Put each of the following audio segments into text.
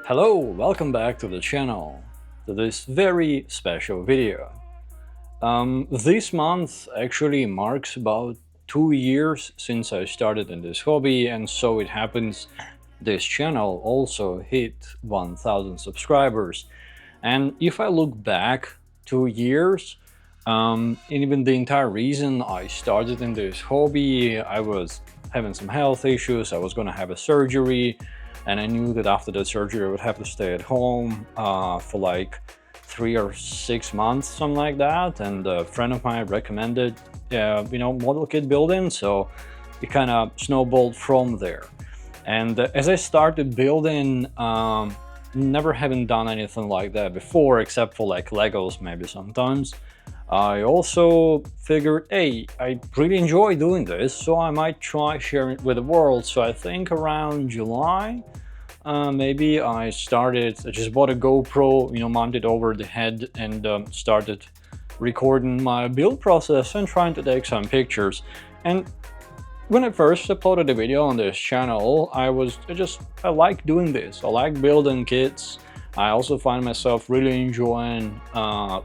Hello, welcome back to the channel, to this very special video. This month actually marks about 2 years since I started in this hobby, and so it happens this channel also hit 1000 subscribers. And if I look back 2 years, and even the entire reason I started in this hobby, I was having some health issues, I was gonna have a surgery, and I knew that after the surgery I would have to stay at home for like 3 or 6 months, something like that. And a friend of mine recommended, model kit building, so it kind of snowballed from there. And as I started building, never having done anything like that before, except for like Legos maybe sometimes, I also figured, hey, I really enjoy doing this, so I might try sharing it with the world. So I think around July, maybe I just bought a GoPro, mounted over the head, and started recording my build process and trying to take some pictures. And when I first uploaded a video on this channel, I like doing this. I like building kits. I also find myself really enjoying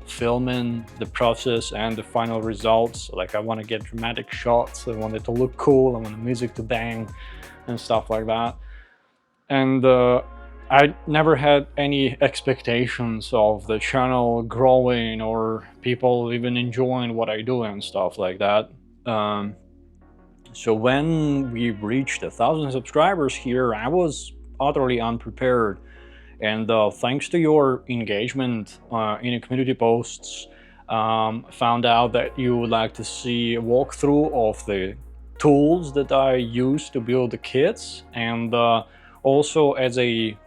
filming the process and the final results. Like, I want to get dramatic shots, I want it to look cool, I want the music to bang and stuff like that. And I never had any expectations of the channel growing or people even enjoying what I do and stuff like that. So when we reached 1,000 subscribers here, I was utterly unprepared. And thanks to your engagement in the community posts, found out that you would like to see a walkthrough of the tools that I use to build the kits. And also, as an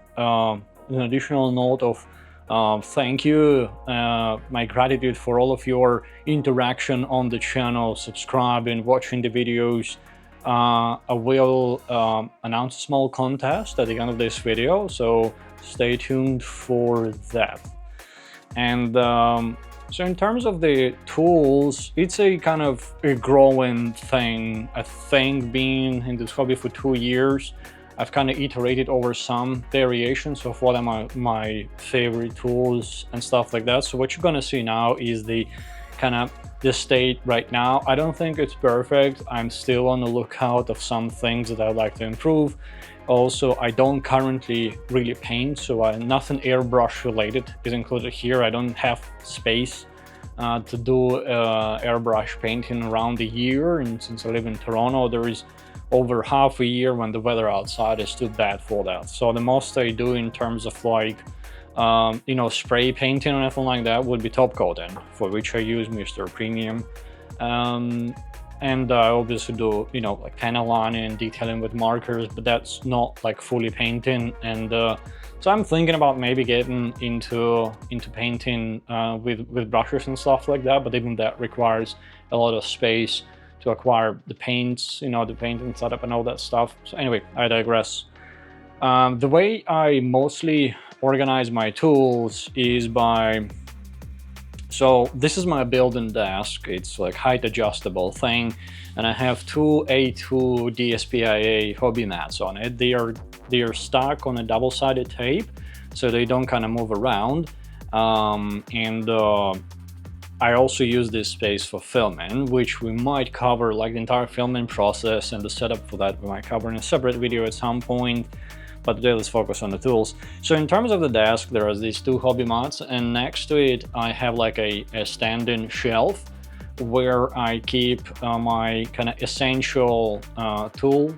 additional note of thank you, my gratitude for all of your interaction on the channel, subscribing, watching the videos. I will announce a small contest at the end of this video, so stay tuned for that. And so in terms of the tools, it's a kind of a growing thing. I think being in this hobby for 2 years, I've kind of iterated over some variations of what are my favorite tools and stuff like that. So what you're gonna see now is the state right now. I don't think it's perfect. I'm still on the lookout of some things that I'd like to improve. Also, I don't currently really paint, so nothing airbrush related is included here. I don't have space to do airbrush painting around the year, and since I live in Toronto, there is over half a year when the weather outside is too bad for that. So the most I do in terms of like spray painting or anything like that would be top coating, for which I use Mr. Premium. And I obviously do, like panel lining and detailing with markers, but that's not like fully painting. And so I'm thinking about maybe getting into painting with brushes and stuff like that, but even that requires a lot of space to acquire the paints, the painting setup and all that stuff. So anyway, I digress. The way I mostly organize my tools is so this is my building desk. It's like height adjustable thing, and I have two A2 DSPIA hobby mats on it. They are stuck on a double-sided tape, so they don't kind of move around. I also use this space for filming, which we might cover, like the entire filming process and the setup for that we might cover in a separate video at some point. But today let's focus on the tools. So in terms of the desk, there are these two hobby mats, and next to it I have like a standing shelf where I keep my kind of essential tool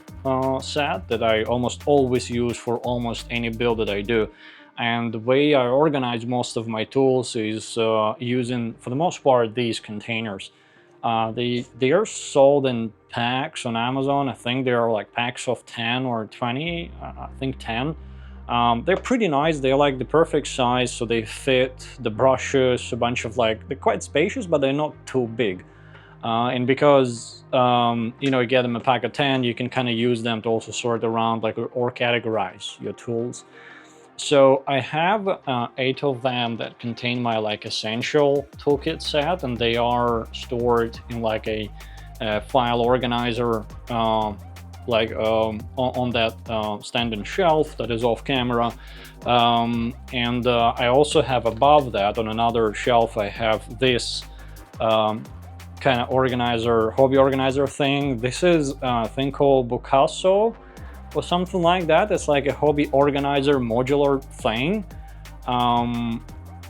set that I almost always use for almost any build that I do. And the way I organize most of my tools is using, for the most part, these containers. They are sold in packs on Amazon. I think they are like packs of 10 or 20, I think 10. They're pretty nice. They're like the perfect size, so they fit the brushes, a bunch of they're quite spacious, but they're not too big. And because, you get them a pack of 10, you can kind of use them to also sort around or categorize your tools. So I have 8 of them that contain my essential toolkit set, and they are stored in a file organizer like on that standing shelf that is off camera. And I also have above that on another shelf, I have this kind of organizer, hobby organizer thing. This is a thing called Bucasso or something like that. It's like a hobby organizer modular thing.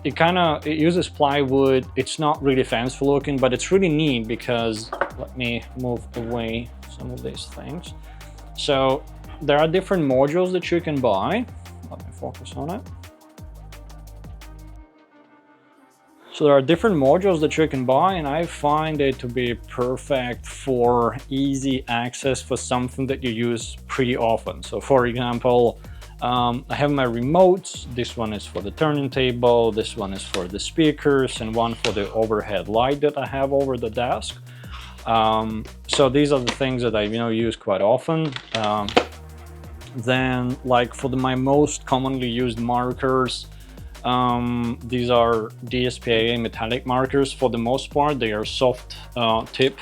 It uses plywood. It's not really fancy looking, but it's really neat because, let me move away some of these things. So there are different modules that you can buy. Let me focus on it. So there are different modules that you can buy, and I find it to be perfect for easy access for something that you use pretty often. So for example, I have my remotes. This one is for the turning table, this one is for the speakers, and one for the overhead light that I have over the desk. So these are the things that I use quite often. Then, like for my most commonly used markers, these are DSPAA metallic markers. For the most part, they are soft tip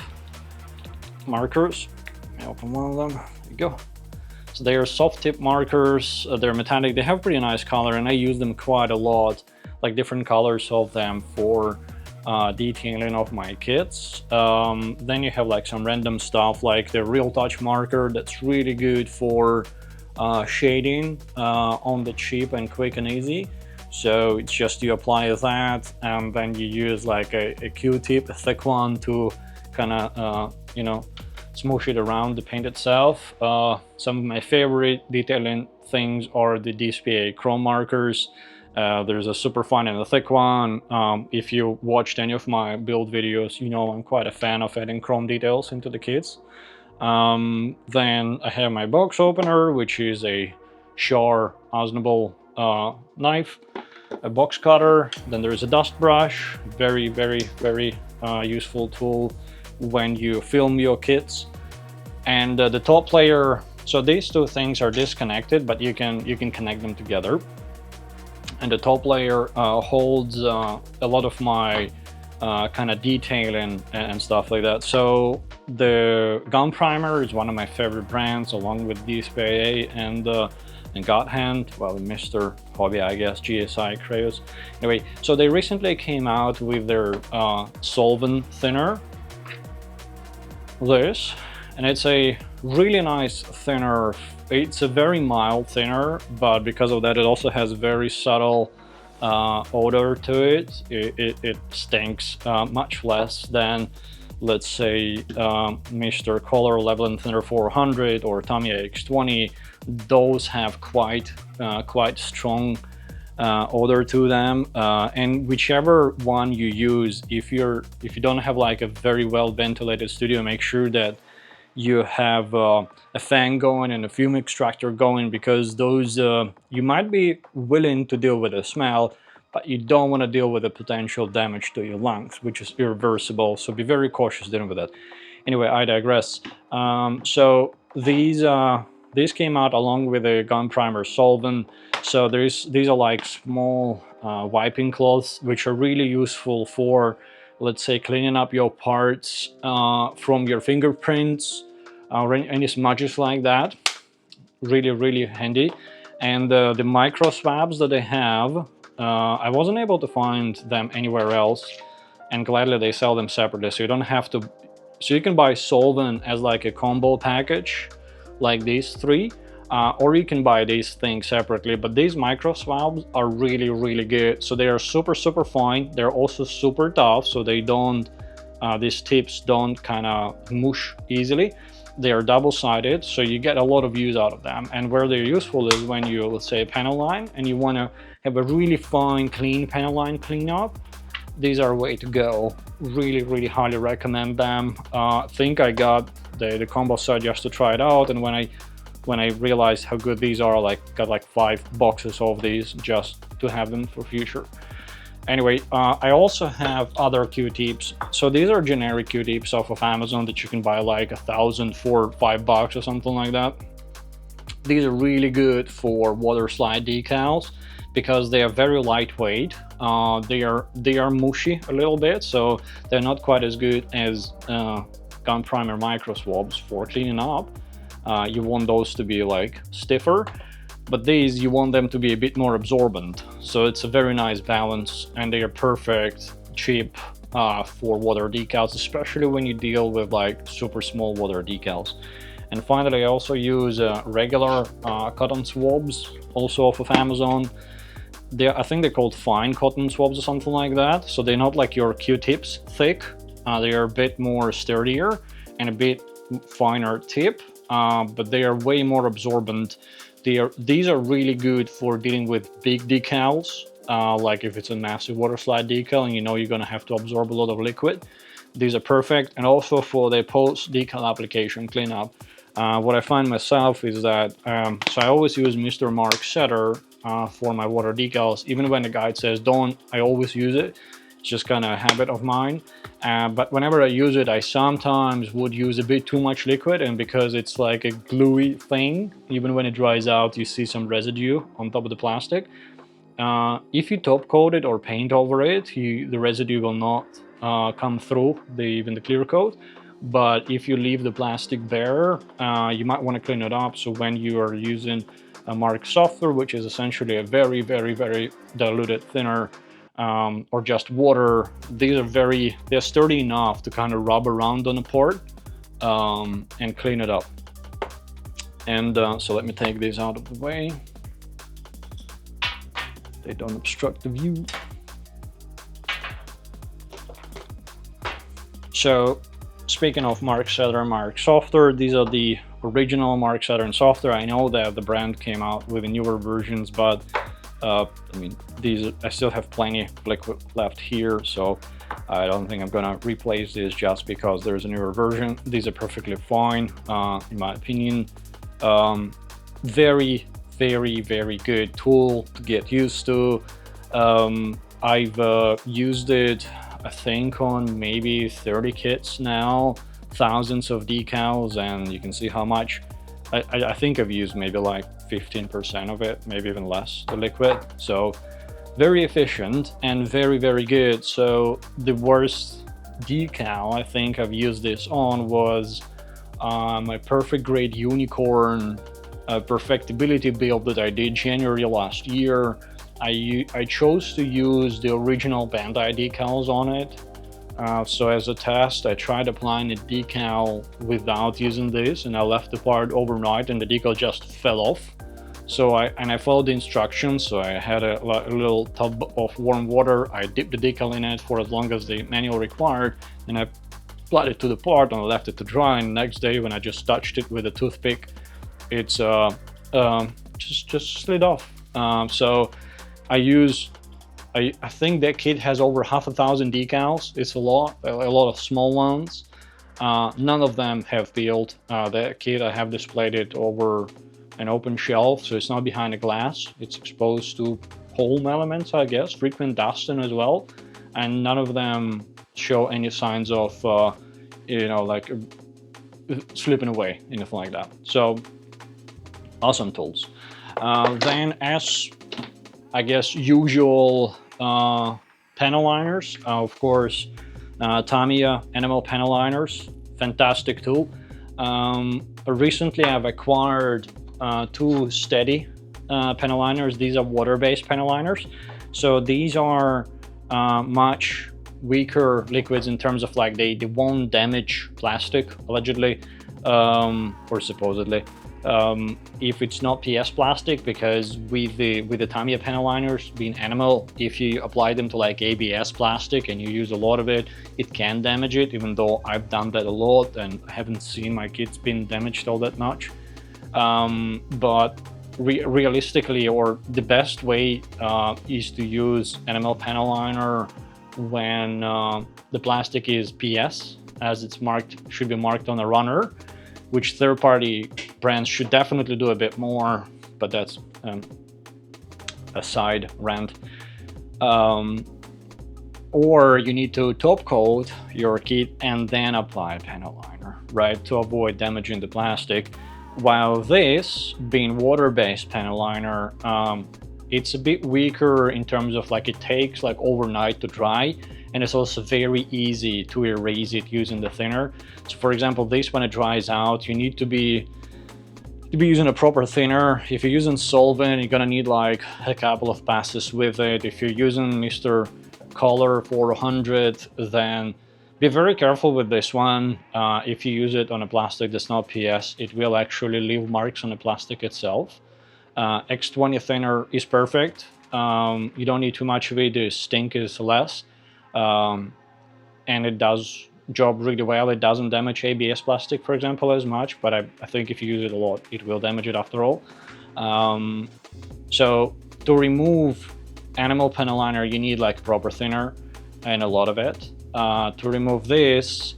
markers. Let me open one of them. There you go. So they are soft tip markers. They're metallic. They have pretty nice color, and I use them quite a lot, like different colors of them for detailing of my kits. Then you have like some random stuff like the Real Touch marker that's really good for shading on the cheap and quick and easy. So it's just you apply that, and then you use like a Q-tip, a thick one, to kind of smoosh it around the paint itself. Some of my favorite detailing things are the DSPA chrome markers. There's a super fine and a thick one. If you watched any of my build videos, you know I'm quite a fan of adding chrome details into the kits. Then I have my box opener, which is a Sharp Osnable knife, a box cutter. Then there's a dust brush, very useful tool when you film your kits. And the top layer, so these two things are disconnected, but you can connect them together. And the top layer holds a lot of my kind of detailing and stuff like that. So the gun primer is one of my favorite brands, along with DSPAA and God Hand, well, Mr. Hobby, I guess, GSI crayons. Anyway, so they recently came out with their solvent thinner, this, and it's a really nice thinner. It's a very mild thinner, but because of that, it also has very subtle odor to it. It stinks much less than, let's say, Mr. Color Leveling Thinner 400 or Tamiya X20. Those have quite strong odor to them, and whichever one you use, if you don't have like a very well ventilated studio, make sure that you have a fan going and a fume extractor going, because those you might be willing to deal with the smell, but you don't want to deal with the potential damage to your lungs, which is irreversible. So be very cautious dealing with that. Anyway, I digress. So these came out along with a gun primer solvent. So these are like small wiping cloths, which are really useful for, let's say, cleaning up your parts from your fingerprints or any smudges like that. Really handy. And the micro swabs that they have, I wasn't able to find them anywhere else, and gladly they sell them separately, so you don't have to. So you can buy solvent as like a combo package, like these three, or you can buy these things separately. But these micro swabs are really good. So they are super fine. They're also super tough, so they don't these tips don't kind of mush easily. They are double-sided, so you get a lot of use out of them. And where they're useful is when you, let's say, panel line and you want to have a really fine clean panel line cleanup. These are a way to go. Really highly recommend them. I think I got the combo set just to try it out, and when I realized how good these are, got like 5 boxes of these just to have them for future. Anyway, I also have other Q-tips. So these are generic Q-tips off of Amazon that you can buy like 1,000 for $5 or something like that. These are really good for water slide decals because they are very lightweight. They are mushy a little bit, so they're not quite as good as gun primer micro swabs for cleaning up. You want those to be like stiffer, but these you want them to be a bit more absorbent. So it's a very nice balance, and they are perfect, cheap for water decals, especially when you deal with like super small water decals. And finally, I also use regular cotton swabs, also off of Amazon. I think they're called fine cotton swabs or something like that. So they're not like your Q-tips thick. They are a bit more sturdier and a bit finer tip, but they are way more absorbent. These are really good for dealing with big decals, like if it's a massive water slide decal and you know you're going to have to absorb a lot of liquid. These are perfect, and also for the post-decal application cleanup. What I find myself is that, so I always use Mr. Mark Setter for my water decals. Even when the guide says don't, I always use it. It's just kind of a habit of mine. But whenever I use it, I sometimes would use a bit too much liquid, and because it's like a gluey thing, even when it dries out, you see some residue on top of the plastic. If you top coat it or paint over it, the residue will not come through even the clear coat. But if you leave the plastic bare, you might want to clean it up. So when you are using a Mark Softer, which is essentially a very, very, very diluted thinner, or just water, they're sturdy enough to kind of rub around on the part and clean it up. And so let me take these out of the way. They don't obstruct the view. So speaking of Mark Setter and Mark Softer, these are the original Mark Setter and Softer. I know that the brand came out with newer versions, but I mean, I still have plenty of liquid left here, so I don't think I'm gonna replace this just because there's a newer version. These are perfectly fine, in my opinion. Very, very, very good tool to get used to. I've used it, I think, on maybe 30 kits now, thousands of decals, and you can see how much. I think I've used maybe like 15% of it, maybe even less, the liquid. So very efficient and very, very good. So the worst decal I think I've used this on was my perfect grade unicorn perfectibility build that I did January last year. I chose to use the original Bandai decals on it. So as a test, I tried applying a decal without using this, and I left the part overnight and the decal just fell off. So I followed the instructions. So I had a little tub of warm water. I dipped the decal in it for as long as the manual required, and I applied it to the part and I left it to dry. And the next day when I just touched it with a toothpick, it's just slid off. So I think that kit has over 5,000 decals. It's a lot of small ones. None of them have peeled. That kit, I have displayed it over an open shelf, so it's not behind a glass. It's exposed to home elements, I guess, frequent dusting as well, and none of them show any signs of, like slipping away, anything like that. So awesome tools. Then, as I guess usual, panel liners, of course, Tamiya enamel panel liners, fantastic tool. Recently I've acquired two steady panel liners. These are water-based panel liners, so these are much weaker liquids in terms of like they won't damage plastic, allegedly, or supposedly, if it's not PS plastic, because with the Tamiya panel liners being enamel, if you apply them to like ABS plastic and you use a lot of it, it can damage it, even though I've done that a lot and I haven't seen my kits being damaged all that much. But realistically, or the best way is to use enamel panel liner when the plastic is PS, as it's should be marked on a runner, which third-party brands should definitely do a bit more, but that's a side rant. Or you need to top coat your kit and then apply panel liner, right, to avoid damaging the plastic. While this, being water-based panel liner, it's a bit weaker in terms of like it takes like overnight to dry, and it's also very easy to erase it using the thinner. So for example, this, when it dries out, you need to be to be using a proper thinner. If you're using solvent, you're gonna need like a couple of passes with it. If you're using Mr. Color 400, then be very careful with this one. If you use it on a plastic that's not PS, it will actually leave marks on the plastic itself. X20 thinner is perfect. You don't need too much of it. The stink is less, and it does job really well. It doesn't damage ABS plastic, for example, as much, but I think if you use it a lot, it will damage it after all. So to remove animal panel liner, you need like proper thinner and a lot of it. To remove this,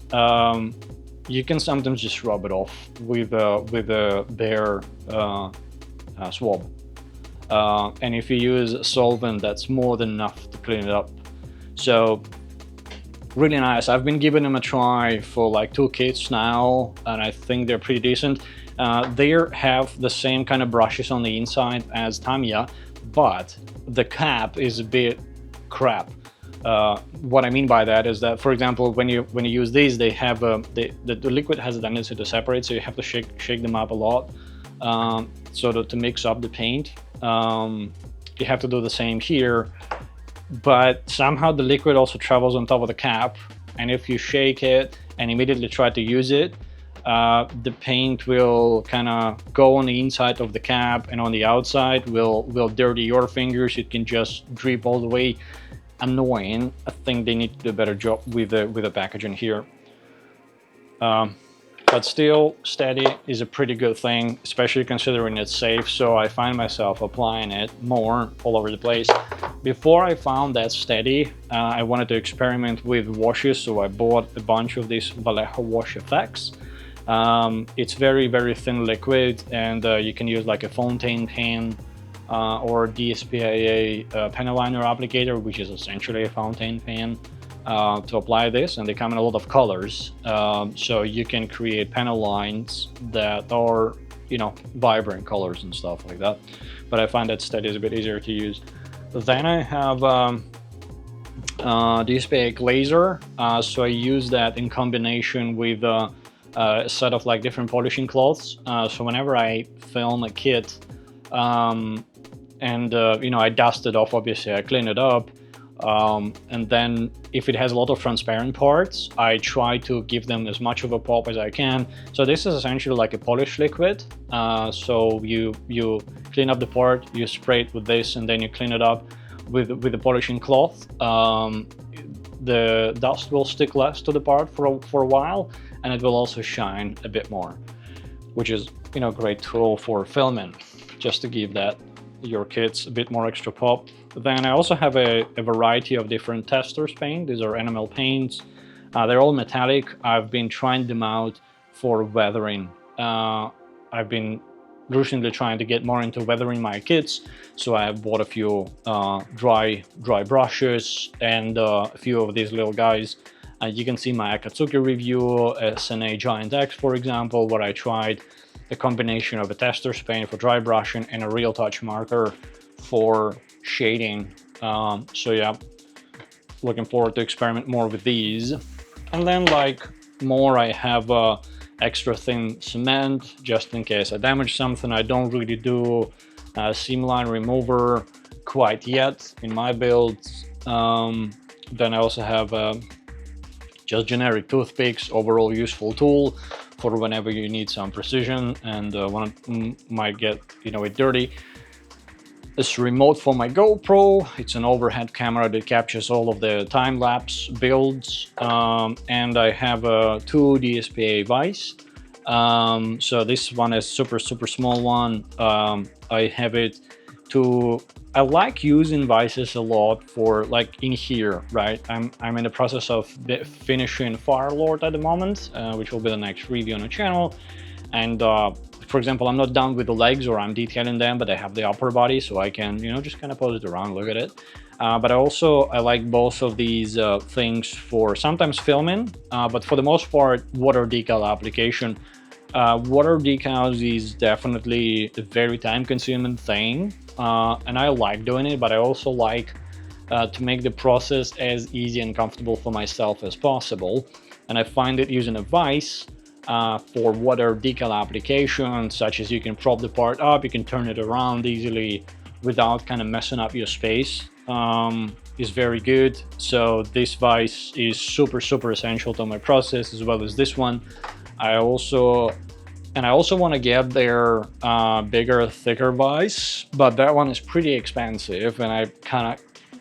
you can sometimes just rub it off with a bare swab. And if you use solvent, that's more than enough to clean it up. So really nice. I've been giving them a try for like 2 kits now, and I think they're pretty decent. They have the same kind of brushes on the inside as Tamiya, but the cap is a bit crap. What I mean by that is that, for example, when you use these, they have the liquid has a tendency to separate, so you have to shake them up a lot, so to mix up the paint. You have to do the same here, but somehow the liquid also travels on top of the cap, and if you shake it and immediately try to use it, the paint will kind of go on the inside of the cap, and on the outside will dirty your fingers. It can just drip all the way. Annoying. I think they need to do a better job with the packaging here. But still, steady is a pretty good thing, especially considering it's safe, so I find myself applying it more all over the place. Before I found that steady, I wanted to experiment with washes, so I bought a bunch of these Vallejo wash effects. It's very, very thin liquid, and you can use like a fountain pen or DSPAA panel liner applicator, which is essentially a fountain pen, to apply this, and they come in a lot of colors, so you can create panel lines that are, you know, vibrant colors and stuff like that. But I find that steady is a bit easier to use. Then I have DSPAA glazer, so I use that in combination with a set of like different polishing cloths. So whenever I film a kit, and you know, I dust it off, obviously I clean it up, and then if it has a lot of transparent parts, I try to give them as much of a pop as I can. So this is essentially like a polish liquid. So you clean up the part, you spray it with this, and then you clean it up with the polishing cloth. The dust will stick less to the part for a while, and it will also shine a bit more, which is, you know, a great tool for filming, just to give that your kits a bit more extra pop. Then I also have a variety of different testers paint. These are enamel paints. They're all metallic. I've been trying them out for weathering. I've been recently trying to get more into weathering my kits, so I have bought a few dry brushes and a few of these little guys. You can see my Akatsuki review, SNA Giant X, for example, where I tried a combination of a tester's paint for dry brushing and a real touch marker for shading. So yeah, looking forward to experiment more with these. And then like more, I have extra thin cement just in case I damage something. I don't really do seam line remover quite yet in my builds. Then I also have just generic toothpicks, overall useful tool for whenever you need some precision and when it might get, you know, it dirty. This remote for my GoPro. It's an overhead camera that captures all of the time-lapse builds, and I have 2 DSPAA vise. So this one is super small one. I have it to, I like using vices a lot for like in here, right? I'm in the process of finishing Firelord at the moment, which will be the next review on the channel. And for example, I'm not done with the legs, or I'm detailing them, but I have the upper body, so I can, you know, just kind of pose it around, look at it. But I like both of these things for sometimes filming, but for the most part, water decal application. Water decals is definitely a very time-consuming thing, and I like doing it, but I also like to make the process as easy and comfortable for myself as possible. And I find that using a vise for water decal applications, such as you can prop the part up, you can turn it around easily without kind of messing up your space, is very good. So this vise is super essential to my process, as well as this one. I also want to get their bigger, thicker vise, but that one is pretty expensive, and I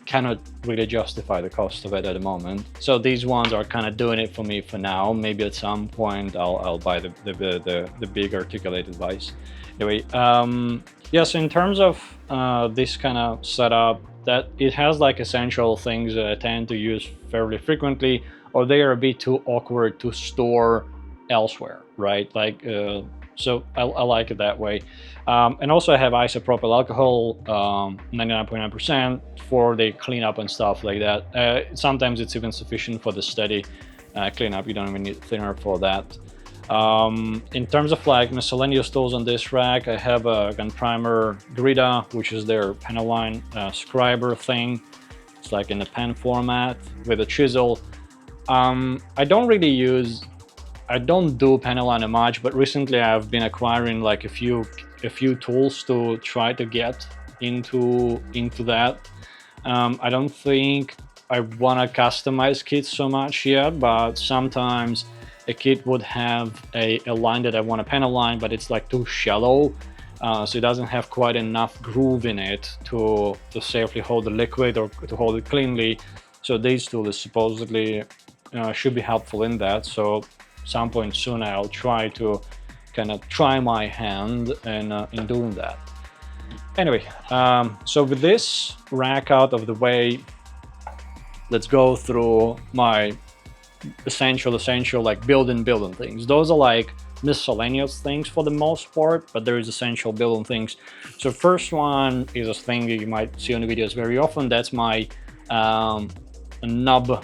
cannot really justify the cost of it at the moment. So these ones are kind of doing it for me for now. Maybe at some point I'll buy the big articulated vise. Anyway, yes, in terms of this kind of setup, that it has like essential things that I tend to use fairly frequently, or they are a bit too awkward to store elsewhere, right? Like, so I like it that way. And also I have isopropyl alcohol, 99.9% for the cleanup and stuff like that. Sometimes it's even sufficient for the steady cleanup. You don't even need thinner for that. In terms of like miscellaneous tools on this rack, I have a gun primer Grida, which is their Panaline scriber thing. It's like in the pen format with a chisel. I don't do Panaline much, but recently I've been acquiring like a few tools to try to get into that. I don't think I want to customize kits so much yet, but sometimes a kit would have a line that I want to Panaline, but it's like too shallow, so it doesn't have quite enough groove in it to safely hold the liquid or to hold it cleanly. So this tool is supposedly should be helpful in that. So some point soon I'll try to kind of try my hand in doing that. Anyway, so with this rack out of the way, let's go through my essential like building things. Those are like miscellaneous things for the most part, but there is essential building things. So first one is a thing that you might see on the videos very often. That's my knob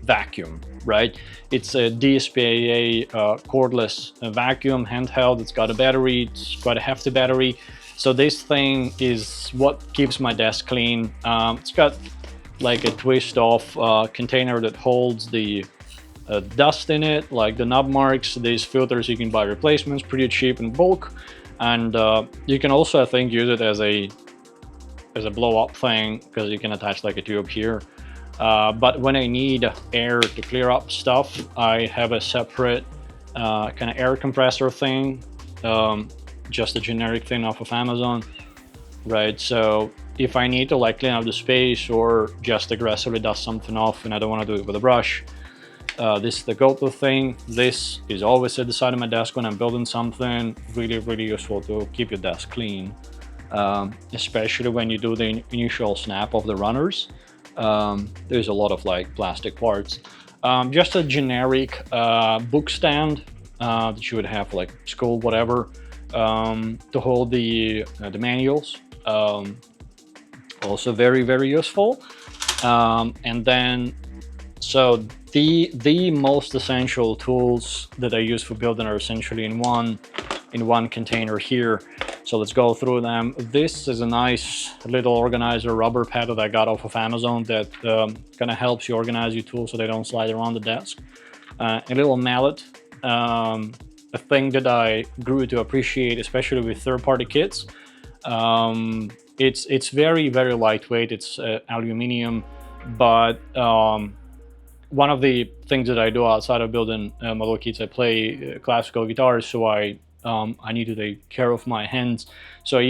vacuum, right? It's a DSPAA cordless vacuum handheld. It's got a battery. It's quite a hefty battery. So this thing is what keeps my desk clean. It's got like a twist off container that holds the dust in it, like the knob marks. These filters you can buy replacements pretty cheap in bulk, and you can also, I think, use it as a blow up thing, because you can attach like a tube here. But when I need air to clear up stuff, I have a separate kind of air compressor thing, just a generic thing off of Amazon, right? So if I need to like clean up the space or just aggressively dust something off and I don't want to do it with a brush, this is the go-to thing. This is always at the side of my desk when I'm building something. Really useful to keep your desk clean, especially when you do the initial snap of the runners. There's a lot of like plastic parts. Just a generic book stand that you would have like school, whatever, to hold the manuals. Also very useful. And then, so the most essential tools that I use for building are essentially in one container here. So let's go through them. This is a nice little organizer rubber pad that I got off of Amazon that kind of helps you organize your tools so they don't slide around the desk. A little mallet, a thing that I grew to appreciate, especially with third-party kits. It's very lightweight. It's aluminum, but one of the things that I do outside of building model kits, I play classical guitar, so I need to take care of my hands. So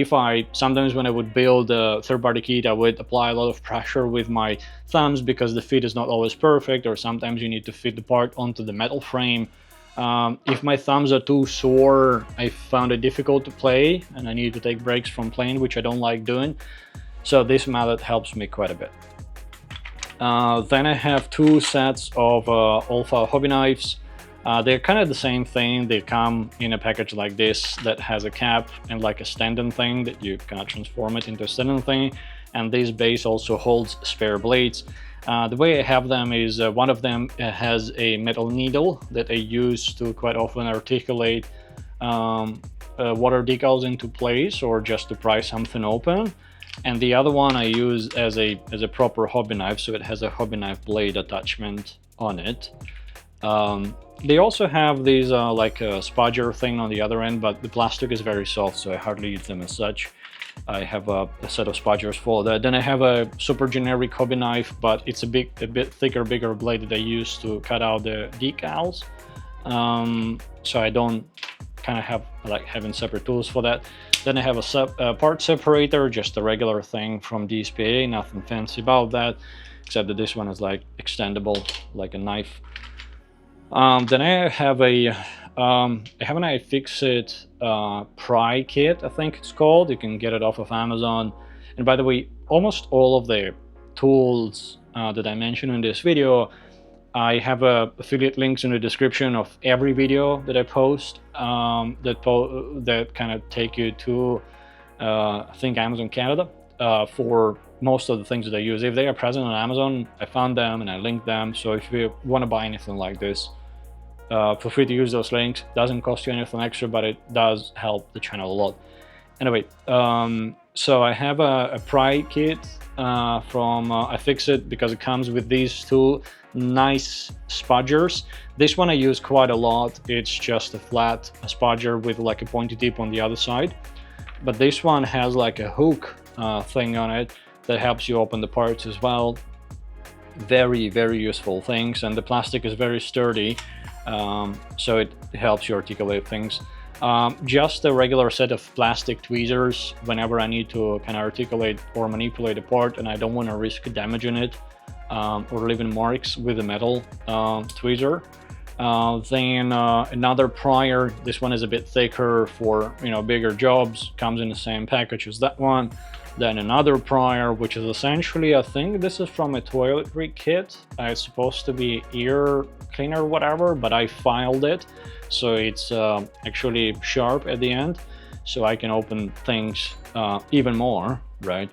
sometimes when I would build a third-party kit, I would apply a lot of pressure with my thumbs because the fit is not always perfect, or sometimes you need to fit the part onto the metal frame. If my thumbs are too sore, I found it difficult to play and I need to take breaks from playing, which I don't like doing. So this mallet helps me quite a bit. Then I have two sets of Alpha hobby knives. They're kind of the same thing. They come in a package like this that has a cap and like a stand-in thing that you kind of transform it into a stand-in thing. And this base also holds spare blades. The way I have them is one of them has a metal needle that I use to quite often articulate water decals into place or just to pry something open. And the other one I use as a proper hobby knife, so it has a hobby knife blade attachment on it. They also have these like a spudger thing on the other end, but the plastic is very soft, so I hardly use them as such. I have a set of spudgers for that. Then I have a super generic hobby knife, but it's a bit thicker, bigger blade that I use to cut out the decals. So I don't kind of have like having separate tools for that. Then I have a part separator, just a regular thing from DSPA, nothing fancy about that, except that this one is like extendable, like a knife. Then I have an iFixit pry kit, I think it's called. You can get it off of Amazon. And by the way, almost all of the tools that I mentioned in this video, I have affiliate links in the description of every video that I post that kind of take you to, I think, Amazon Canada for most of the things that I use. If they are present on Amazon, I found them and I linked them. So if you want to buy anything like this, feel free to use those links. Doesn't cost you anything extra, but it does help the channel a lot. Anyway, so I have a pry kit from iFixit because it comes with these two nice spudgers. This one I use quite a lot. It's just a flat spudger with like a pointy tip on the other side. But this one has like a hook thing on it that helps you open the parts as well. Very, very useful things, and the plastic is very sturdy, so it helps you articulate things. Just a regular set of plastic tweezers whenever I need to kind of articulate or manipulate a part and I don't want to risk damaging it or leaving marks with a metal tweezer. Then another prier. This one is a bit thicker for bigger jobs, comes in the same package as that one. Then another prier, which is essentially, I think this is from a toiletry kit. It's supposed to be ear cleaner, whatever, but I filed it, so it's actually sharp at the end, so I can open things even more, right?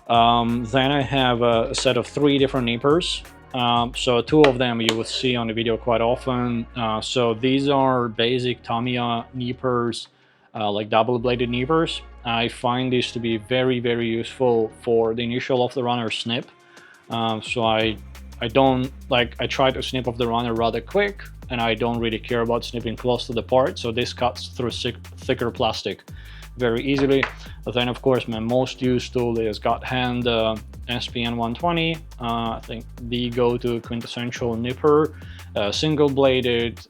Then I have a set of 3 different nippers. So 2 of them you will see on the video quite often. So these are basic Tamiya nippers, like double-bladed nippers. I find these to be very, very useful for the initial off the runner snip. So I try to snip off the runner rather quick, and I don't really care about snipping close to the part, so this cuts through thicker plastic very easily. But then of course my most used tool is God Hand SPN 120. I think the go-to quintessential nipper, single-bladed,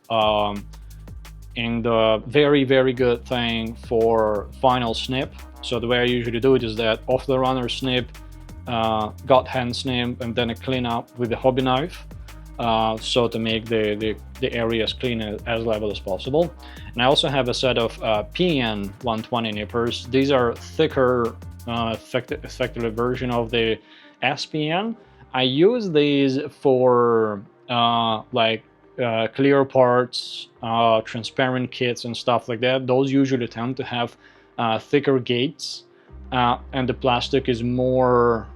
and a very, very good thing for final snip. So the way I usually do it is that off the runner snip, God Hand snip, and then I clean up with the hobby knife, so to make the area as clean as level as possible. And I also have a set of PN 120 nippers. These are thicker, effectively version of the SPN. I use these for clear parts, transparent kits and stuff like that. Those usually tend to have thicker gates, and the plastic is more,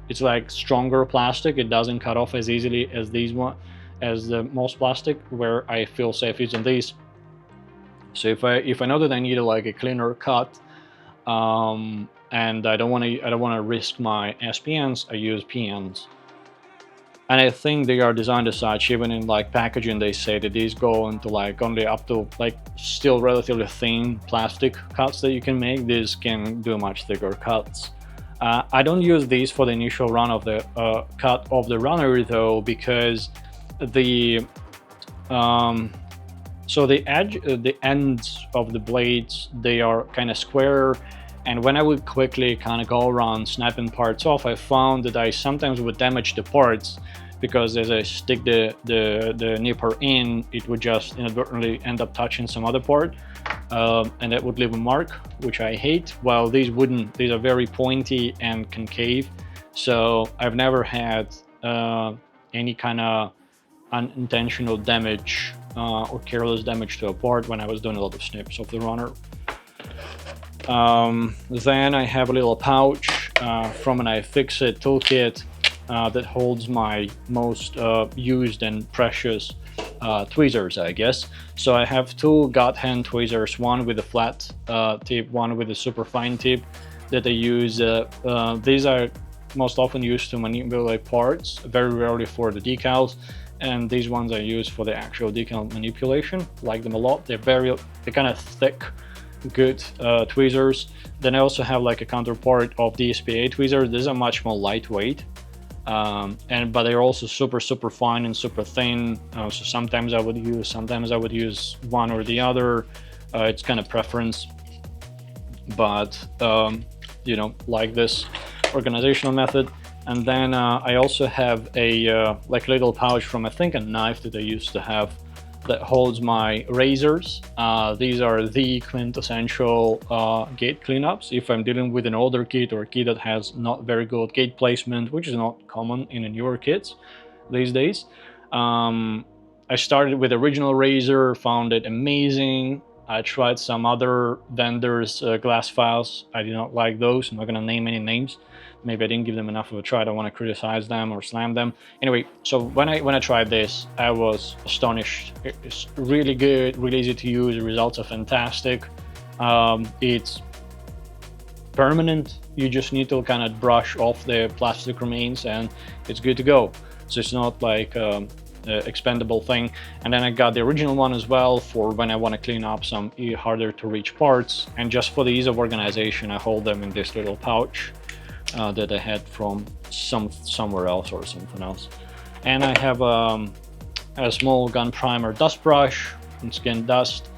it's like stronger plastic. It doesn't cut off as easily as the most plastic, where I feel safe using these. So if I know that I need a cleaner cut, and I don't want to risk my SPNs, I use PNs. And I think they are designed as such. Even in packaging, they say that these go into only up to still relatively thin plastic cuts that you can make. These can do much thicker cuts. I don't use these for the initial run of the cut of the runner though, because the the ends of the blades, they are kind of square, and when I would quickly kind of go around snapping parts off, I found that I sometimes would damage the parts, because as I stick the nipper in, it would just inadvertently end up touching some other part, and that would leave a mark, which I hate. While these wouldn't. These are very pointy and concave, so I've never had any kind of unintentional damage or careless damage to a part when I was doing a lot of snips of the runner. Then I have a little pouch from an iFixit toolkit that holds my most used and precious tweezers, I guess. So I have 2 God Hand tweezers, one with a flat tip, one with a super fine tip, that I use. These are most often used to manipulate parts, very rarely for the decals. and these ones I use for the actual decal manipulation. Like them a lot. They're kind of thick, good tweezers. Then I also have like a counterpart of the SPA tweezers. These are much more lightweight, but they're also super fine and super thin. So sometimes I would use one or the other. It's kind of preference, but you know, like this organizational method. And then I also have a like little pouch from, I think, a knife that I used to have that holds my razors. These are the quintessential gate cleanups. If I'm dealing with an older kit or a kit that has not very good gate placement, which is not common in the newer kits these days. I started with original razor, found it amazing. I tried some other vendors' glass files. I did not like those. I'm not going to name any names. Maybe I didn't give them enough of a try. I don't want to criticize them or slam them. Anyway, so when I tried this, I was astonished. It's really good, really easy to use. The results are fantastic. It's permanent. You just need to kind of brush off the plastic remains and it's good to go. So it's not like expendable thing. And then I got the original one as well for when I want to clean up some harder to reach parts. And just for the ease of organization, I hold them in this little pouch that I had from somewhere else or something else. And I have a small gun primer dust brush. Once again, dust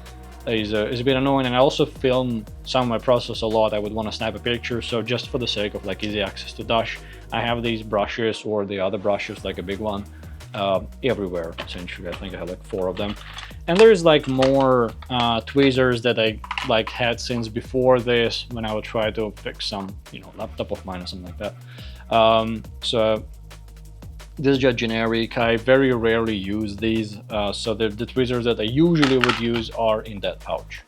is a bit annoying, and I also film some of my process a lot. I would want to snap a picture, so just for the sake of like easy access to dust, I have these brushes or the other brushes, like a big one, everywhere essentially. I think I have like 4 of them. And there's like more tweezers that I like had since before this, when I would try to fix some, you know, laptop of mine or something like that. So this is just generic. I very rarely use these, so the tweezers that I usually would use are in that pouch.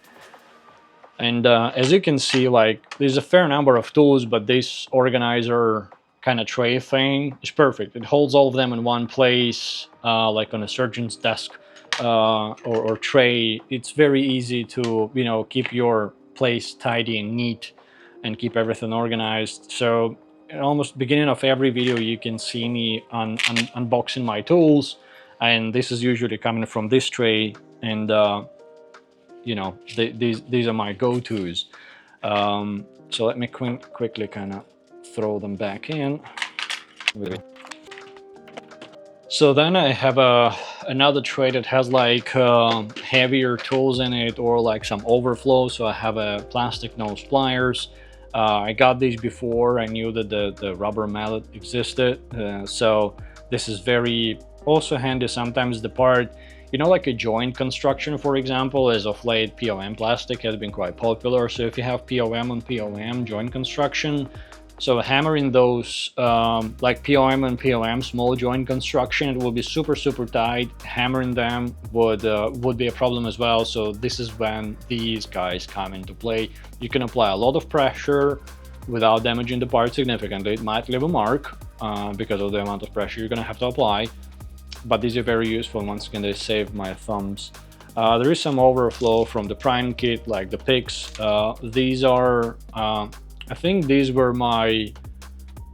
And as you can see, like, there's a fair number of tools, but this organizer kind of tray thing is perfect. It holds all of them in one place, like on a surgeon's desk or tray. It's very easy to, you know, keep your place tidy and neat and keep everything organized. So at almost beginning of every video, you can see me unboxing my tools, and this is usually coming from this tray. And you know, these are my go-tos. So let me quickly kind of throw them back in. So then I have another tray that has like heavier tools in it, or like some overflow. So I have a plastic nose pliers. I got these before I knew that the rubber mallet existed. So this is very also handy. Sometimes the part, you know, like a joint construction, for example, as of late, POM plastic has been quite popular. So if you have POM on POM joint construction, so hammering those like POM and POM small joint construction, it will be super tight. Hammering them would be a problem as well. So this is when these guys come into play. You can apply a lot of pressure without damaging the part significantly. It might leave a mark because of the amount of pressure you're gonna have to apply, but these are very useful. Once again, they save my thumbs. There is some overflow from the prime kit, like the picks. These are I think these were my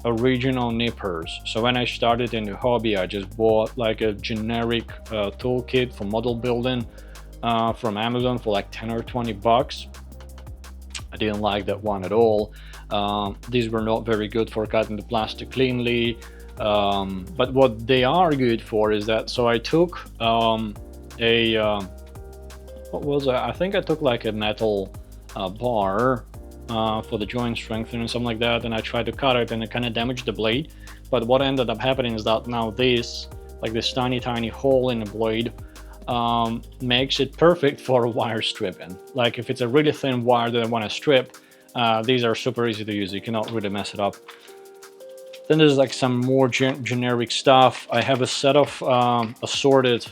original nippers. So when I started in the hobby, I just bought like a generic toolkit for model building from Amazon for like 10 or 20 bucks. I didn't like that one at all. These were not very good for cutting the plastic cleanly. But what they are good for is that, so I took what was it? I think I took like a metal bar for the joint strengthening and something like that, and I tried to cut it and it kind of damaged the blade. But what ended up happening is that now this, like this tiny hole in the blade, makes it perfect for wire stripping. Like if it's a really thin wire that I want to strip, these are super easy to use. You cannot really mess it up. Then there's like some more generic stuff. I have a set of assorted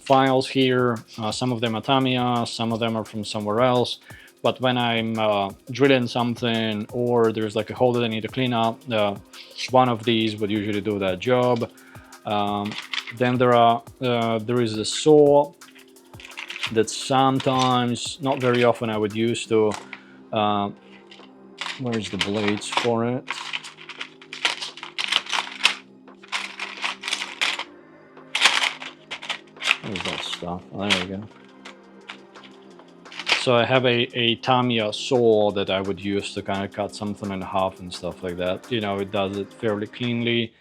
files here. Some of them are Tamiya, some of them are from somewhere else. But when I'm drilling something, or there's like a hole that I need to clean up, one of these would usually do that job. Then there is a saw that sometimes, not very often, I would use to, where's the blades for it? stuff. Oh, there you go. So I have a Tamiya saw that I would use to kind of cut something in half and stuff like that. You know, it does it fairly cleanly.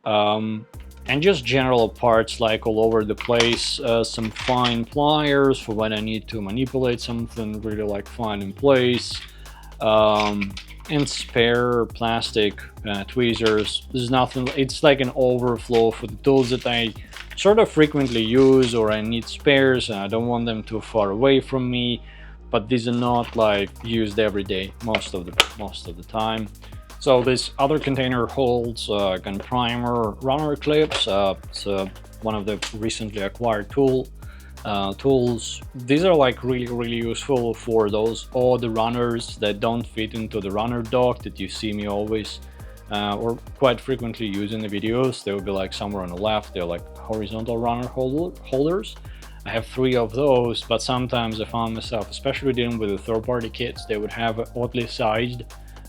And just general parts like all over the place. Some fine pliers for when I need to manipulate something really like fine in place. And spare plastic tweezers. There's nothing, it's like an overflow for the tools that I sort of frequently use, or I need spares and I don't want them too far away from me. But these are not like used every day most of the time. So this other container holds gun primer runner clips. It's one of the recently acquired tools. These are like really useful for those odd runners that don't fit into the runner dock that you see me always or quite frequently use in the videos. They will be like somewhere on the left. They're like horizontal runner holders. I have 3 of those, but sometimes I found myself, especially dealing with the third-party kits, they would have oddly sized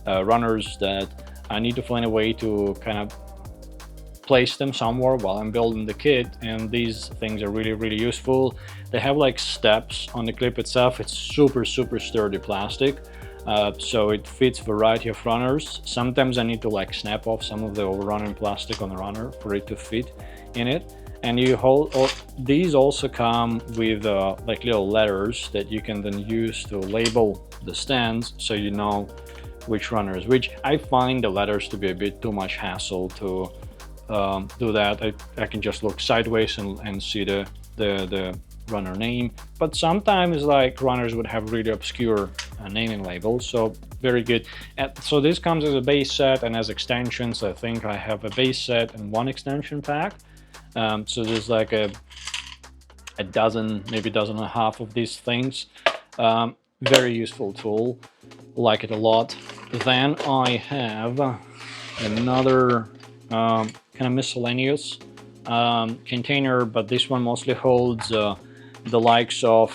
runners that I need to find a way to kind of place them somewhere while I'm building the kit, and these things are really useful. They have like steps on the clip itself. It's super sturdy plastic, so it fits a variety of runners. Sometimes I need to like snap off some of the overrunning plastic on the runner for it to fit in it. And you hold, these also come with like little letters that you can then use to label the stands, so you know which runners, which I find the letters to be a bit too much hassle to do that. I can just look sideways and see the runner name, but sometimes like runners would have really obscure naming labels, so very good. And so this comes as a base set, and as extensions I think I have a base set and 1 extension pack. So there's like a dozen, maybe a dozen and a half of these things. Very useful tool, like it a lot. Then I have another kind of miscellaneous container, but this one mostly holds the likes of,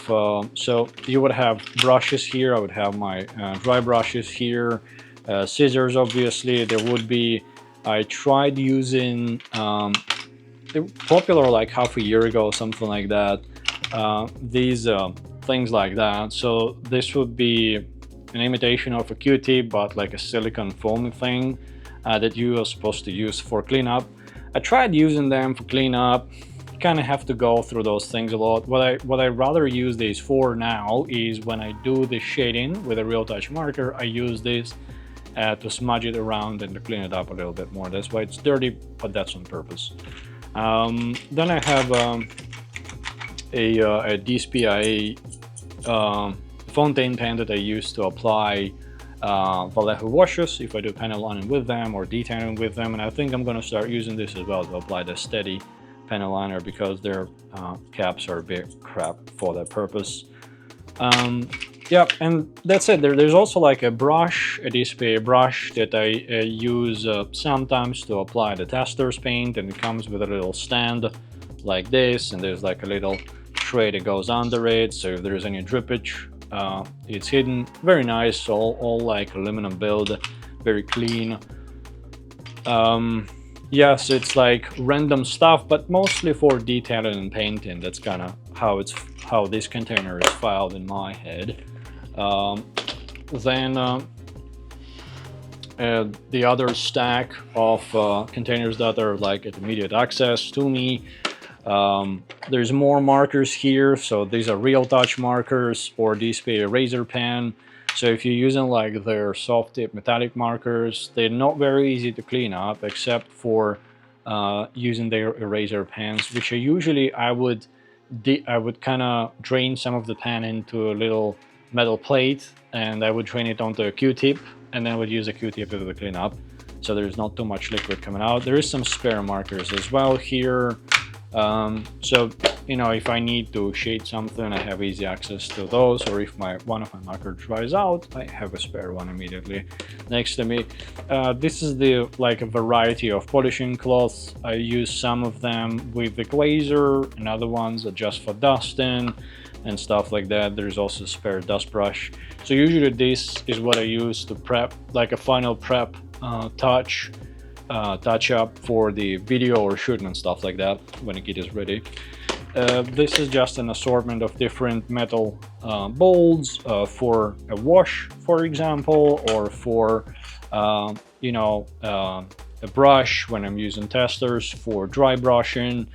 so you would have brushes here. I would have my dry brushes here, scissors obviously. There would be, I tried using popular like half a year ago, something like that, these things like that. So this would be an imitation of a Q-tip, but like a silicone foam thing that you are supposed to use for cleanup. I tried using them for cleanup. You kind of have to go through those things a lot. What I rather use these for now is when I do the shading with a real touch marker, I use this to smudge it around and to clean it up a little bit more. That's why it's dirty, but that's on purpose. Then I have a DSPIA fountain pen that I use to apply Vallejo washes if I do panel lining with them or detailing with them, and I think I'm going to start using this as well to apply the steady panel liner because their caps are a bit crap for that purpose. Yeah, and that's it. There's also like a brush, a DSPIA brush that I use sometimes to apply the tester's paint, and it comes with a little stand like this, and there's like a little tray that goes under it, so if there's any drippage, it's hidden. Very nice, all like aluminum build, very clean. Yes, it's like random stuff, but mostly for detailing and painting. That's kind of how this container is filed in my head. Then the other stack of containers that are like at immediate access to me. There's more markers here, so these are real touch markers or DSPIA eraser pen. So if you're using like their soft tip metallic markers, they're not very easy to clean up except for using their eraser pens, which are usually I would kind of drain some of the pen into a little metal plate, and I would drain it onto a Q-tip, and then I would use a Q-tip to clean up, so there's not too much liquid coming out. There is some spare markers as well here. So, you know, if I need to shade something, I have easy access to those, or if one of my markers dries out, I have a spare one immediately next to me. This is like a variety of polishing cloths. I use some of them with the glazer, and other ones are just for dusting and stuff like that. There's also a spare dust brush. So usually this is what I use to prep, like a final prep touch up for the video or shooting and stuff like that when the kit is ready. This is just an assortment of different metal bowls for a wash, for example, or for a brush when I'm using testers for dry brushing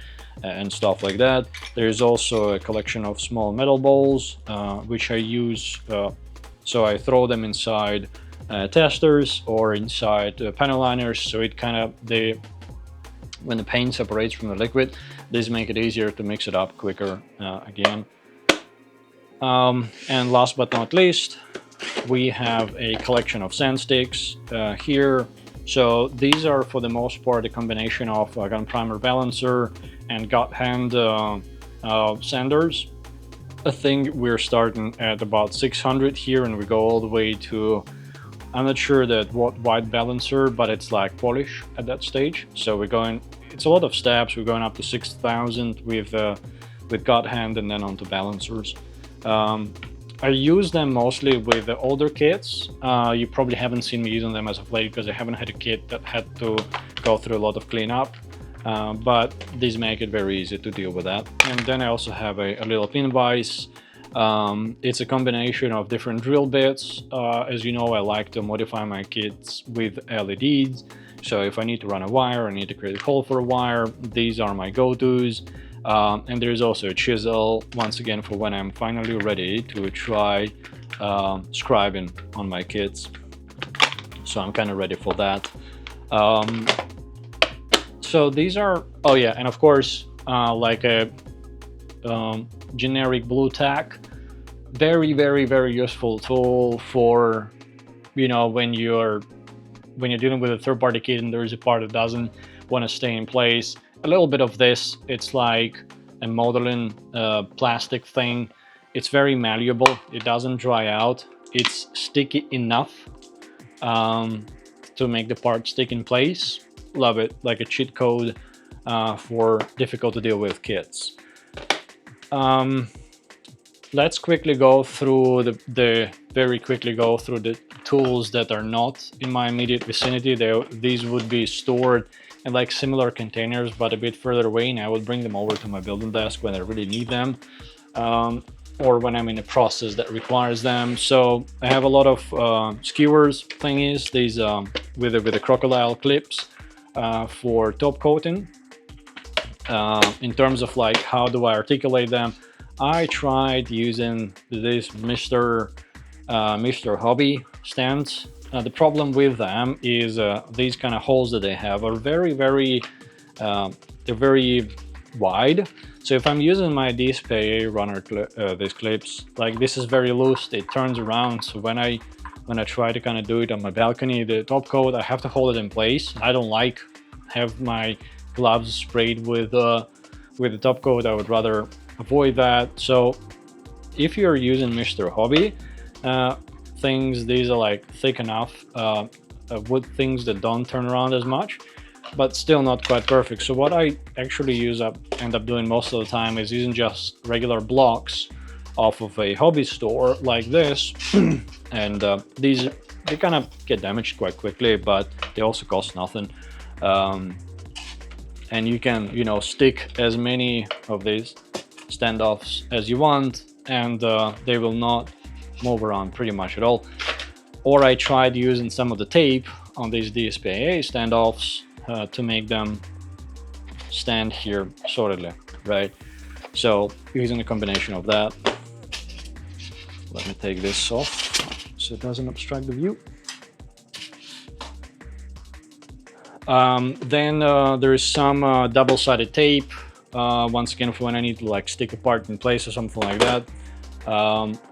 and stuff like that. There's also a collection of small metal bowls which I use, so I throw them inside testers or inside panel liners, so it kind of when the paint separates from the liquid, these make it easier to mix it up quicker again. And last but not least, we have a collection of sand sticks here. So these are for the most part a combination of gun primer balancer and God hand sanders. I think we're starting at about 600 here, and we go all the way to, I'm not sure that what white balancer, but it's like polish at that stage. So we're going, it's a lot of steps. We're going up to 6,000 with God hand and then onto balancers. I use them mostly with the older kits. You probably haven't seen me using them as of late because I haven't had a kit that had to go through a lot of cleanup. But these make it very easy to deal with that. And then I also have a little pin vise. It's a combination of different drill bits. As you know, I like to modify my kits with LEDs. So if I need to run a wire, I need to create a hole for a wire, these are my go-tos. And there's also a chisel, once again, for when I'm finally ready to try scribing on my kits. So I'm kind of ready for that. So these are, oh yeah, and of course, like a generic blue tack. Very, very, very useful tool for, when you're dealing with a third-party kit and there's a part that doesn't want to stay in place. A little bit of this, it's like a modeling plastic thing. It's very malleable, it doesn't dry out, it's sticky enough to make the part stick in place. Love it, like a cheat code for difficult to deal with kits. Let's quickly go through very quickly go through the tools that are not in my immediate vicinity. These would be stored in like similar containers but a bit further away, and I would bring them over to my building desk when I really need them, or when I'm in a process that requires them. So I have a lot of skewers thingies, these with the crocodile clips for top coating. In terms of like how do I articulate them, I tried using this Mr. Hobby stands. The problem with them is these kind of holes that they have are very, very, they're very wide. So if I'm using my DSPA runner, these clips, like this is very loose, it turns around. So when I try to kind of do it on my balcony, the top coat, I have to hold it in place. I don't like have my gloves sprayed with the top coat. I would rather avoid that. So if you're using Mr. Hobby things, these are like thick enough wood things that don't turn around as much, but still not quite perfect. So what I actually end up doing most of the time is using just regular blocks off of a hobby store like this. And these, they kind of get damaged quite quickly, but they also cost nothing. And you can, stick as many of these standoffs as you want, and they will not move around pretty much at all. Or I tried using some of the tape on these DSPA standoffs to make them stand here solidly, right? So using a combination of that. Let me take this off so it doesn't obstruct the view. Then there is some double-sided tape, once again for when I need to like stick a part in place or something like that.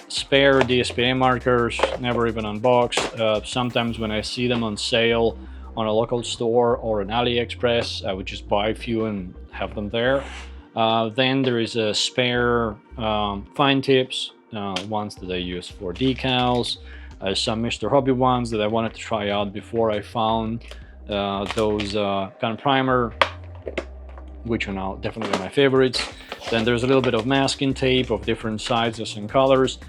Spare DSPA markers, never even unboxed. Sometimes when I see them on sale on a local store or an AliExpress, I would just buy a few and have them there. Then there is a spare fine tips, ones that I use for decals, some Mr. Hobby ones that I wanted to try out before I found those gun primer, which are now definitely my favorites. Then there's a little bit of masking tape of different sizes and colors,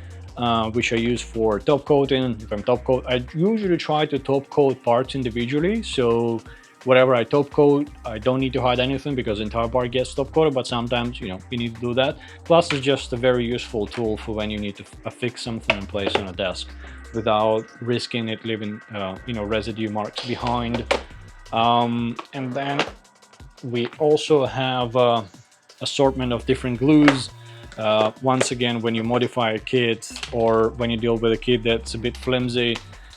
which I use for top coating. If I'm top coat, I usually try to top coat parts individually, so whatever I top coat, I don't need to hide anything because the entire part gets top coated, but sometimes, you need to do that. Plus, it's just a very useful tool for when you need to affix something in place on a desk without risking it leaving, residue marks behind. And then we also have assortment of different glues. Once again, when you modify a kit or when you deal with a kit that's a bit flimsy,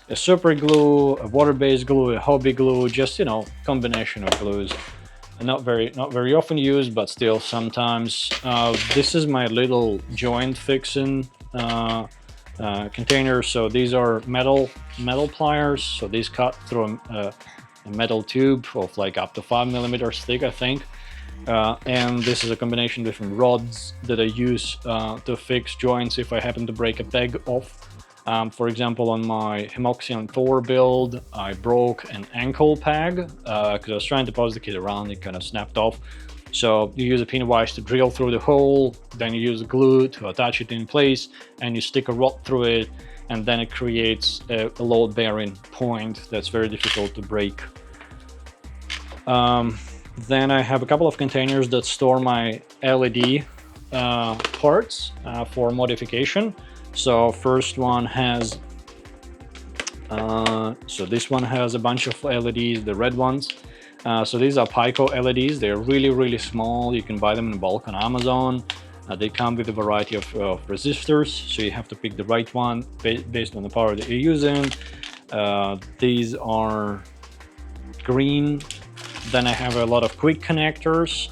a super glue, a water-based glue, a hobby glue, just combination of glues. Not very often used, but still sometimes. This is my little joint fixing container. So these are metal pliers. So these cut through a metal tube of like up to 5 millimeters thick, I think. And this is a combination of different rods that I use to fix joints if I happen to break a peg off. For example, on my Hemoxion Thor build, I broke an ankle peg because I was trying to pose the kit around, it kind of snapped off. So you use a pin vise to drill through the hole, then you use glue to attach it in place, and you stick a rod through it, and then it creates a load-bearing point that's very difficult to break. Then I have a couple of containers that store my LED parts for modification. So first one has, so this one has a bunch of LEDs, the red ones. So these are Pico LEDs. They're really small. You can buy them in bulk on Amazon. They come with a variety of resistors, so you have to pick the right one based on the power that you're using. These are green. Then I have a lot of quick connectors.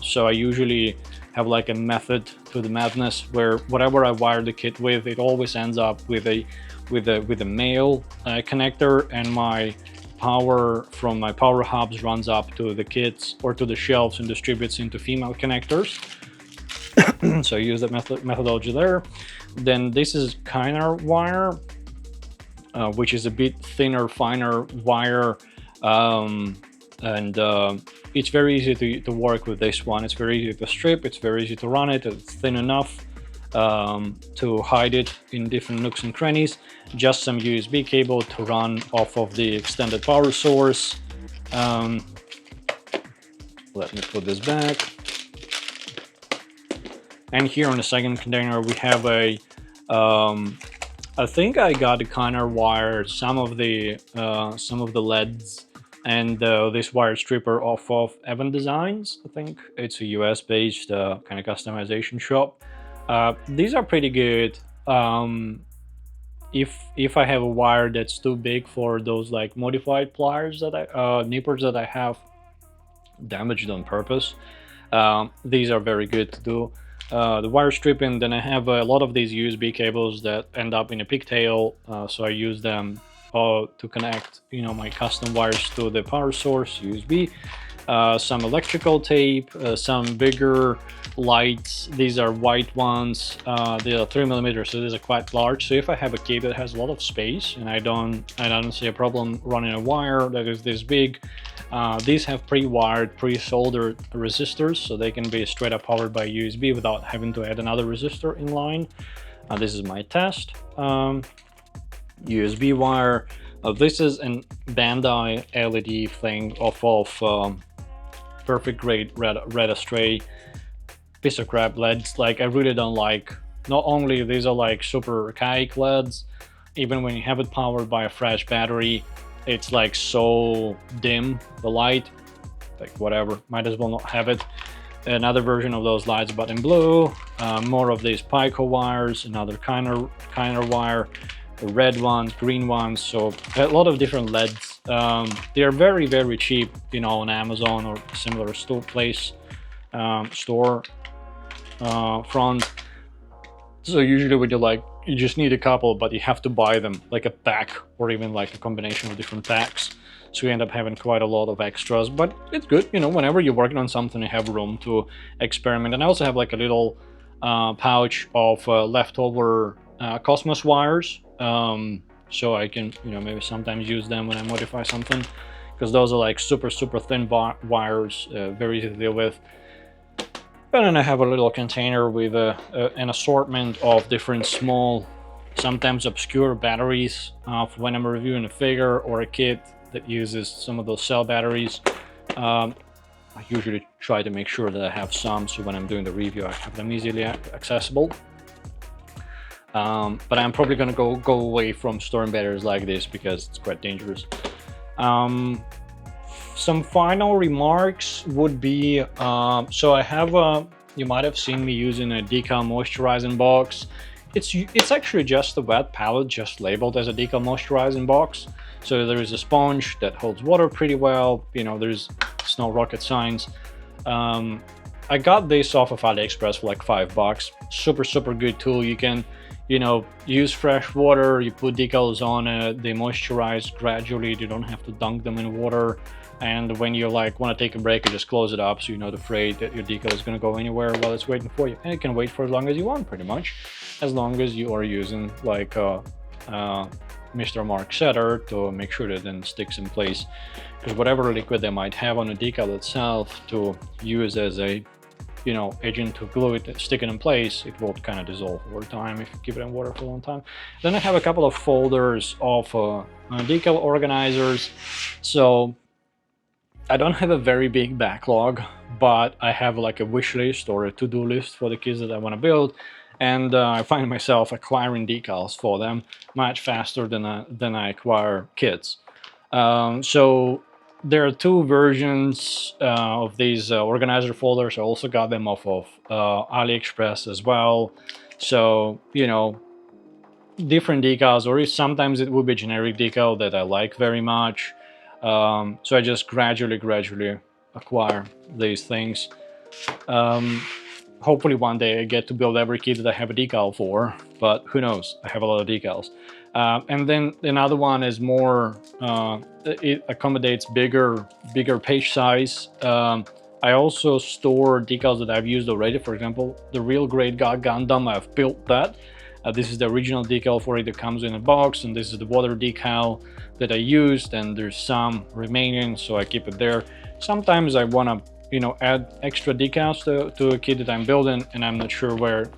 So I usually have like a method to the madness where whatever I wire the kit with, it always ends up with a male connector, and my power from my power hubs runs up to the kits or to the shelves and distributes into female connectors. So I use that methodology there. Then this is Kynar wire, which is a bit thinner, finer wire. It's very easy to work with this one. It's very easy to strip, it's very easy to run it, it's thin enough to hide it in different nooks and crannies. Just some USB cable to run off of the extended power source. Let me put this back. And here on the second container we have a I think I got a Kynar wire, some of the LEDs, and this wire stripper off of Evan Designs. I think it's a US-based kind of customization shop. These are pretty good. If I have a wire that's too big for those like modified pliers that nippers that I have damaged on purpose, these are very good to do. The wire stripping, then I have a lot of these USB cables that end up in a pigtail, so I use them to connect my custom wires to the power source USB. Some electrical tape, some bigger lights. These are white ones. They are 3 millimeters, so these are quite large. So if I have a cable that has a lot of space and I don't see a problem running a wire that is this big, these have pre-wired, pre-soldered resistors, so they can be straight up powered by USB without having to add another resistor in line. This is my test. USB wire. This is an Bandai LED thing off of perfect grade red astray piece of crap LEDs. Like, I really don't like, not only these are like super archaic LEDs, even when you have it powered by a fresh battery, it's like so dim, the light, like whatever, might as well not have it. Another version of those lights, but in blue. More of these Pico wires, another Kynar wire, the red ones, green ones, so a lot of different LEDs. They are very cheap, on Amazon or similar store front. So usually when you just need a couple, but you have to buy them like a pack or even like a combination of different packs. So you end up having quite a lot of extras, but it's good, whenever you're working on something, you have room to experiment. And I also have like a little pouch of leftover Cosmos wires. So I can, maybe sometimes use them when I modify something, because those are like super thin wires, very easy to deal with. And then I have a little container with an assortment of different small, sometimes obscure batteries for when I'm reviewing a figure or a kit that uses some of those cell batteries. I usually try to make sure that I have some, so when I'm doing the review, I have them easily accessible. But I'm probably gonna go away from storing batteries like this because it's quite dangerous. Some final remarks would be, so I have you might have seen me using a Decal moisturizing box. It's actually just a wet palette, just labeled as a Decal moisturizing box. So there is a sponge that holds water pretty well. You know, it's no rocket science. I got this off of AliExpress for like $5. Super good tool. You can, you know, use fresh water, you put decals on it, they moisturize gradually, you don't have to dunk them in water. And when you like want to take a break, you just close it up so you're not afraid that your decal is going to go anywhere while it's waiting for you. And it can wait for as long as you want, pretty much, as long as you are using like Mr. Mark setter to make sure that it then sticks in place. Because whatever liquid they might have on the decal itself to use as a, you know, agent to glue it, stick it in place, it will kind of dissolve over time if you keep it in water for a long time. Then I have a couple of folders of decal organizers. So I don't have a very big backlog, but I have like a wish list or a to-do list for the kits that I want to build, and I find myself acquiring decals for them much faster than I acquire kits. So there are two versions of these organizer folders. I also got them off of AliExpress as well. So, you know, different decals, or sometimes it would be generic decal that I like very much. So I just gradually acquire these things. Hopefully one day I get to build every kit that I have a decal for, but who knows, I have a lot of decals. And then another one is more, it accommodates bigger page size. I also store decals that I've used already. For example, the Real Great God Gundam, I've built that. This is the original decal for it that comes in a box, and this is the water decal that I used, and there's some remaining, so I keep it there. Sometimes I want to, you know, add extra decals to a kit that I'm building, and I'm not sure where,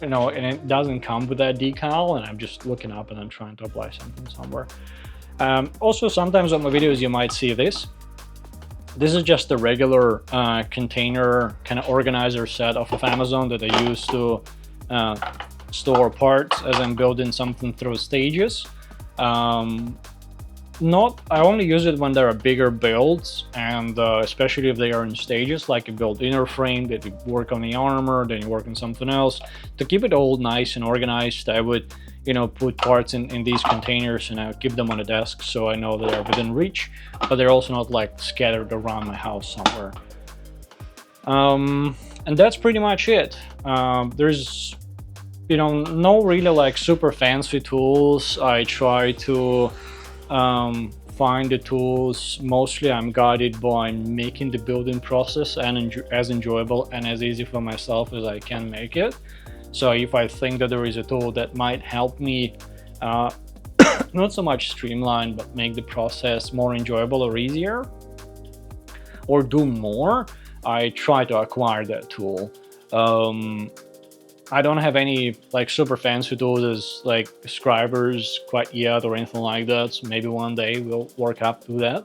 you know, and it doesn't come with that decal, and I'm just looking up and I'm trying to apply something somewhere. Also, sometimes on my videos you might see this. This is just a regular container kind of organizer set off of Amazon that I use to store parts as I'm building something through stages. I only use it when there are bigger builds, and especially if they are in stages, like you build inner frame, that you work on the armor, then you work on something else. To keep it all nice and organized, I would, you know, put parts in these containers, and I would keep them on the desk so I know that they're within reach, but they're also not like scattered around my house somewhere. And that's pretty much it. There's, you know, no really like super fancy tools. I try to find the tools. Mostly I'm guided by making the building process and as enjoyable and as easy for myself as I can make it. So if I think that there is a tool that might help me not so much streamline, but make the process more enjoyable or easier, or do more, I try to acquire that tool. I don't have any like super fancy tools like scribers quite yet or anything like that, so maybe one day we'll work up to that.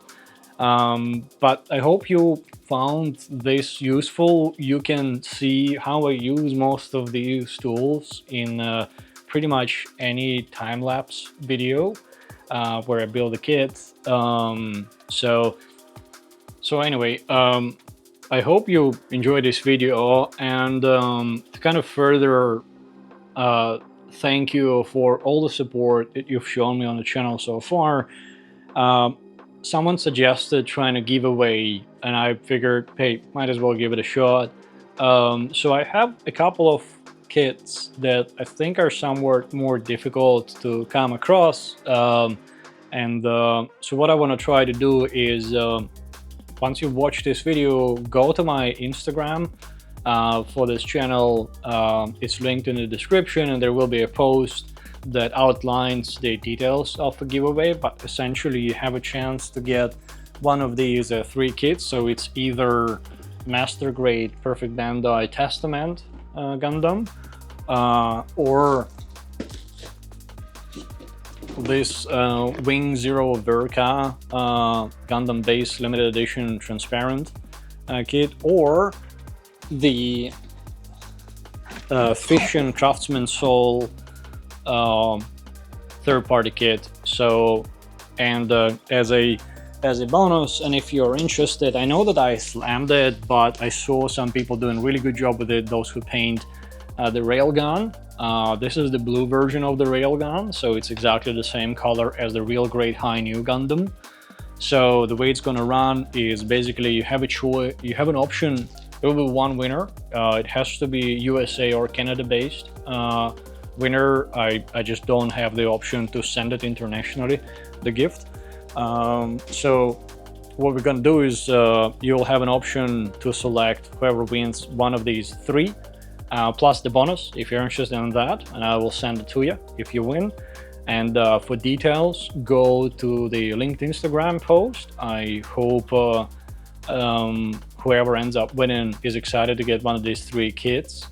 But I hope you found this useful. You can see how I use most of these tools in pretty much any time-lapse video where I build a kit. So anyway, I hope you enjoyed this video, and to kind of further thank you for all the support that you've shown me on the channel so far. Someone suggested trying to give away, and I figured, hey, might as well give it a shot. So I have a couple of kits that I think are somewhat more difficult to come across, so what I want to try to do is, once you watch this video, go to my Instagram for this channel. It's linked in the description, and there will be a post that outlines the details of the giveaway, but essentially you have a chance to get one of these 3 kits. So it's either Master Grade Perfect Bandai Testament this Wing Zero Verka Gundam Base Limited Edition Transparent kit, or the Fission Craftsman Soul third-party kit. So, and as a bonus, and if you're interested, I know that I slammed it, but I saw some people doing really good job with it. Those who paint the railgun. This is the blue version of the railgun, so it's exactly the same color as the real Great High New Gundam. So the way it's gonna run is basically you have a choice, you have an option. There will be one winner. It has to be USA or Canada based winner. I just don't have the option to send it internationally, the gift. So what we're gonna do is you'll have an option to select whoever wins one of these three, plus the bonus if you're interested in that, and I will send it to you if you win. And for details, go to the linked Instagram post. I hope whoever ends up winning is excited to get one of these three kits.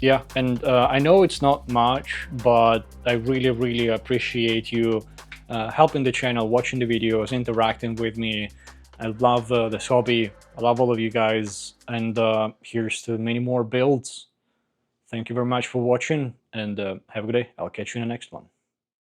Yeah, and I know it's not much, but I really appreciate you helping the channel, watching the videos, interacting with me. I love this hobby. I love all of you guys, and here's to many more builds. Thank you very much for watching, and have a good day. I'll catch you in the next one.